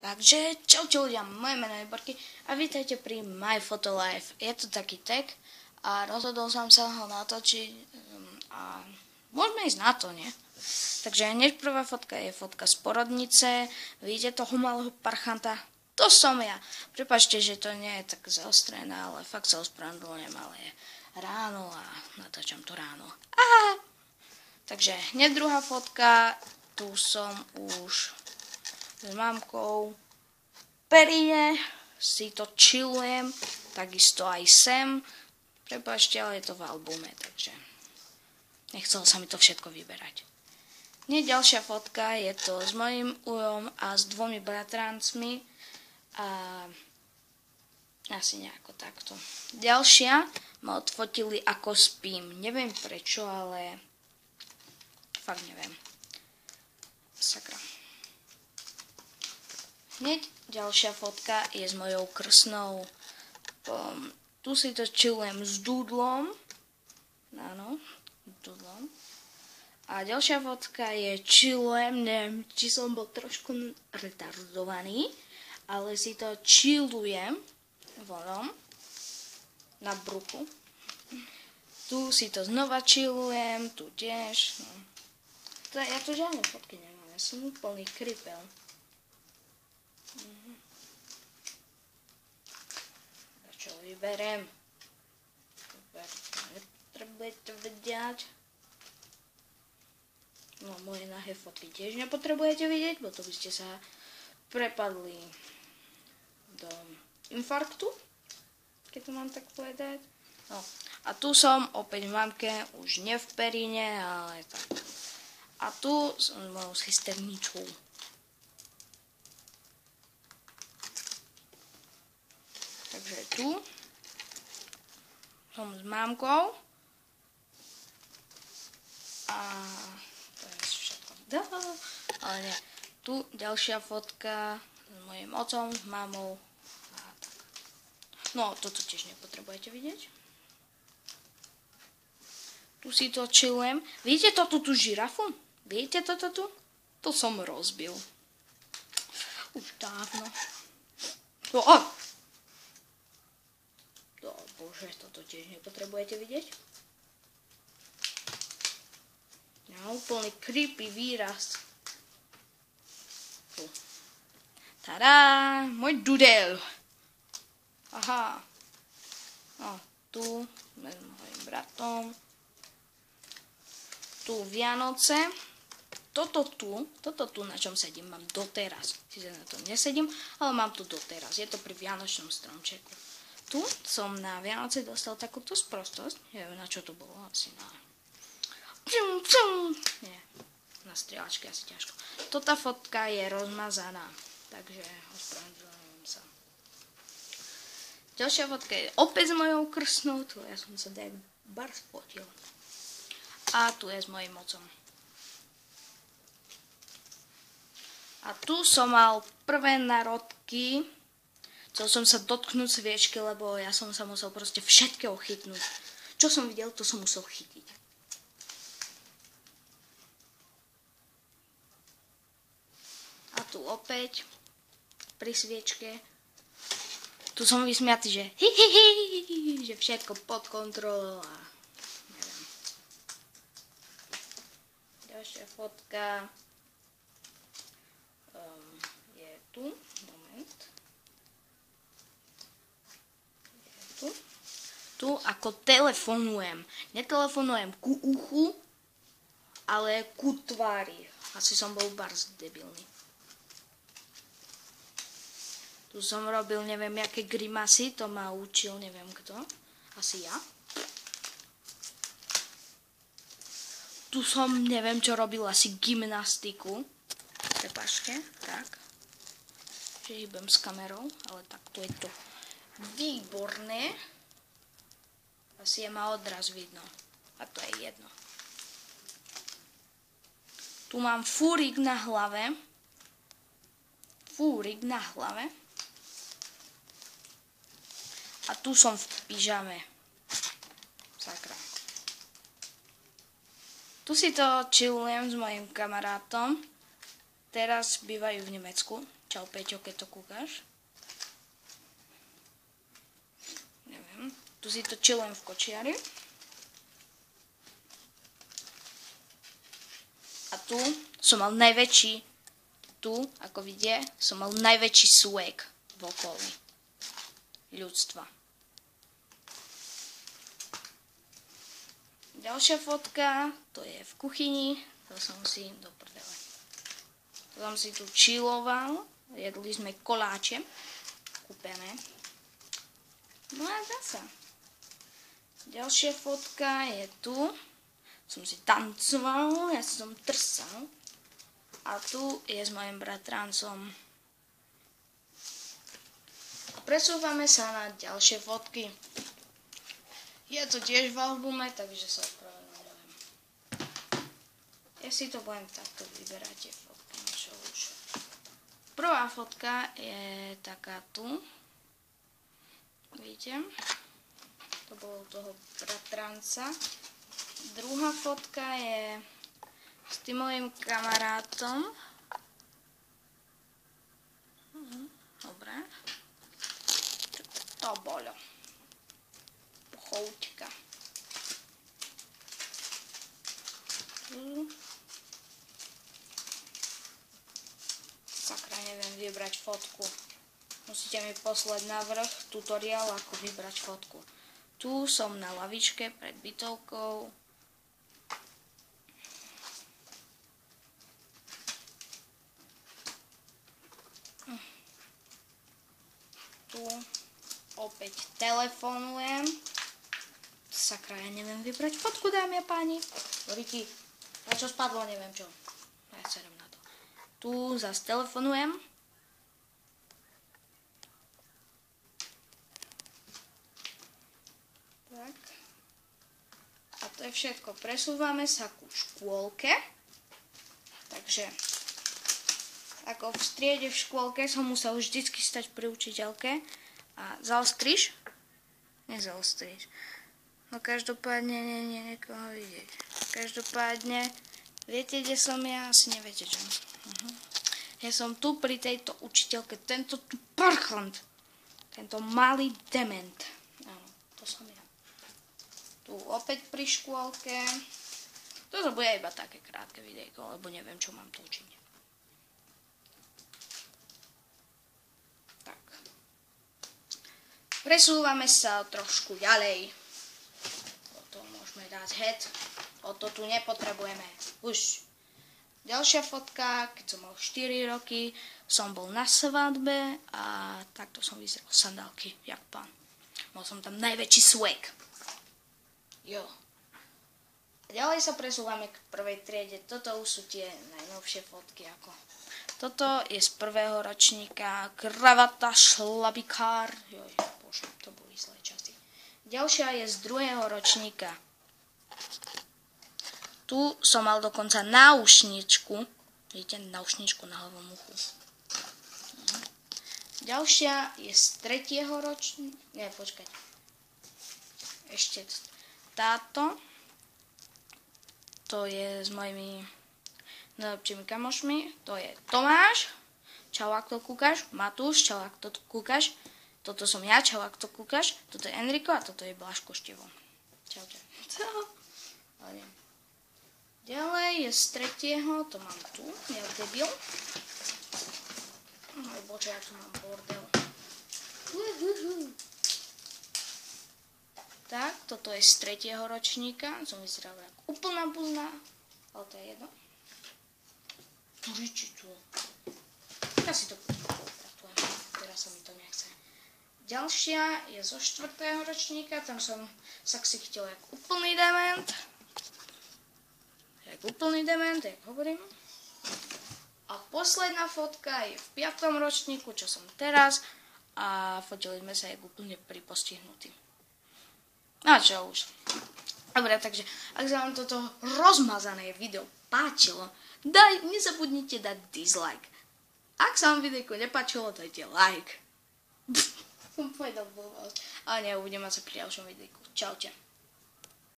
Takže čaute ľudia, moje meno je Borky a vítajte pri My Photo Life. Je to taký tag a rozhodol som sa ho natočiť a môžeme ísť na to, nie? Takže hneď prvá fotka je fotka z porodnice. Vidíte toho malého parchanta? To som ja. Prepáčte, že to nie je tak zaostrené, ale fakt sa ospravedlňujem, ale je ráno a natáčam to ráno. Aha! Takže hneď druhá fotka, tu som už s mamkou v períne, si to chillujem, takisto aj sem. Prepáčte, ale je to v albume, takže nechcelo sa mi to všetko vyberať. Hneď ďalšia fotka, je to s mojím ujom a s dvomi bratrancmi a asi nejako takto. Ďalšia ma odfotili ako spím, neviem prečo, ale fakt neviem. Sakra. Hneď ďalšia fotka je s mojou krsnou. Tu si to chillujem s dúdlom. Áno, dúdlom. A ďalšia fotka je chillujem, neviem, či som bol trošku retardovaný, ale si to chillujem vonom na bruchu. Tu si to znova chillujem, tu tiež. No. Ja tu žiadne fotky nemám, ja som úplný kripel. Čo vyberiem? Nepotrebujete vedieť. No, moje nahé fotky tiež nepotrebujete vidieť, bo to by ste sa prepadli do infarktu, keď to mám tak povedať. No, a tu som opäť v mamke, už nie v períne, ale tak. A tu som s mojou sesterničkou. Takže tu som s mámkou a to je všetko. Ale nie. Tu ďalšia fotka s mojím otcom, mamou a tak. No, toto tiež nepotrebujete vidieť. Tu si to chillujem. Vidíte toto tú žirafu? Vidíte toto tu? To som rozbil. Už dávno. Bože, toto tiež nepotrebujete vidieť. Ja, úplný creepy výraz. Tu. Tadá, môj dudel. Aha. No, tu, s mojim bratom. Tu Vianoce. Toto tu, na čom sedím, mám doteraz. Sice na to nesedím, ale mám tu doteraz. Je to pri vianočnom stromčeku. Tu som na Vianoce dostal takúto sprostosť. Neviem, na čo to bolo. Asi na... Nie, na strieľačky asi ťažko. Tota fotka je rozmazaná, takže ospravedlňujem sa. Ďalšia fotka je opäť s mojou krsnou. Tu ja som sa tak bar spotil. A tu je s mojím otcom. A tu som mal prvé narodky. Chcel som sa dotknúť sviečky, lebo ja som sa musel proste všetkého chytnúť. Čo som videl, to som musel chytiť. A tu opäť pri sviečke. Tu som vysmiatý, že že všetko pod kontrolou a neviem. Ďalšia fotka je tu. Moment. Tu ako telefonujem. Netelefonujem ku uchu, ale ku tvári. Asi som bol bars debilný. Tu som robil neviem jaké grimasy, to ma učil neviem kto. Asi ja. Tu som neviem čo robil, asi gymnastiku. Prepáčte, tak. Že hýbem s kamerou, ale takto je to výborné. Asi je ma odraz vidno. A to je jedno. Tu mám fúrik na hlave. A tu som v pyžame. Sakra. Tu si to chillujem s mojim kamarátom. Teraz bývajú v Nemecku. Čau Peťo, keď to kúkaš. Neviem. Tu si to chillujem v kočiari. A tu som mal najväčší, ako vidie, som mal najväčší swag v okolí ľudstva. Ďalšia fotka, to je v kuchyni, to som si do prdele. To som si tu chilloval, jedli sme koláče, kúpené. No a zasa. Ďalšia fotka je tu. Som si tancoval, ja som trsal. A tu je s mojim bratrancom. Presúvame sa na ďalšie fotky. Je to tiež v albume, takže sa ospravedlňujem. Ja si to budem takto vyberať, tie fotky, čo už. Prvá fotka je taká tu. Vidíte? To bolo toho bratranca. Druhá fotka je s tým mojim kamarátom. Dobre. To bolo. Pochouťka. Sakra, neviem vybrať fotku. Musíte mi poslať navrch tutoriál, ako vybrať fotku. Tu som na lavičke pred bytovkou. Tu opäť telefonujem. Sakra, ja neviem vybrať fotku, dámy a páni. Riti, na čo spadlo, neviem čo. Ja serem na to. Tu zase telefonujem. Tak. A to je všetko. Presúvame sa ku škôlke. Takže ako v striede v škôlke som musel vždycky stať pri učiteľke a zaostriš? Nezaostriš. No každopádne nie niekoho vidieť. Každopádne, viete, kde som ja? Asi neviete čo. Ja som tu pri tejto učiteľke, tento tu parchant, tento malý dement. Áno, to som ja. Tu opäť pri škôlke. Toto bude iba také krátke videjko, lebo neviem, čo mám točiť. Presúvame sa trošku ďalej. Toto môžeme dať head. Toto tu nepotrebujeme. Už. Ďalšia fotka, keď som mal 4 roky, som bol na svadbe a takto som vyzeral sandálky, jak pán. Mal som tam najväčší swag. Jo. A ďalej sa presúvame k prvej triede. Toto už sú tie najnovšie fotky. Toto je z prvého ročníka. Kravata, šlabikár. Joj. To boli zlé časy. Ďalšia je z druhého ročníka. Tu som mal dokonca náušničku. Vidíte, náušničku na hlavom uchu. Ďalšia je z tretieho ročníka. Nie, počkať. Ešte táto. To je s mojimi najlepšími kamošmi. To je Tomáš. Čau, ak to kúkaš. Matúš. Čau, ak to kúkaš. Toto som ja, čau, ak to kúkaš. Toto je Enrico a toto je Blažko Števo. Čau, čau. Ďalej je z tretieho, to mám tu, jak debil. Bože, ja tu mám bordel. Tak, toto je z tretieho ročníka. Som vyzeral ako úplná buzna, ale to je jedno. Riči tu. Ja si to upratujem, teraz sa mi to nechce. Ďalšia je zo 4. ročníka, tam som sa ksichtil jak úplný dement. Jak hovorím. A posledná fotka je v 5. ročníku, čo som teraz. A fotili sme sa jak úplne pripostihnutí. A čo už. Dobre, takže ak sa vám toto rozmazané video páčilo, nezabudnite dať dislike. Ak sa vám videjko nepáčilo, dajte like. Som povedal blbosť. Ale neuvidíme sa pri ďalšom videjku. Čaute.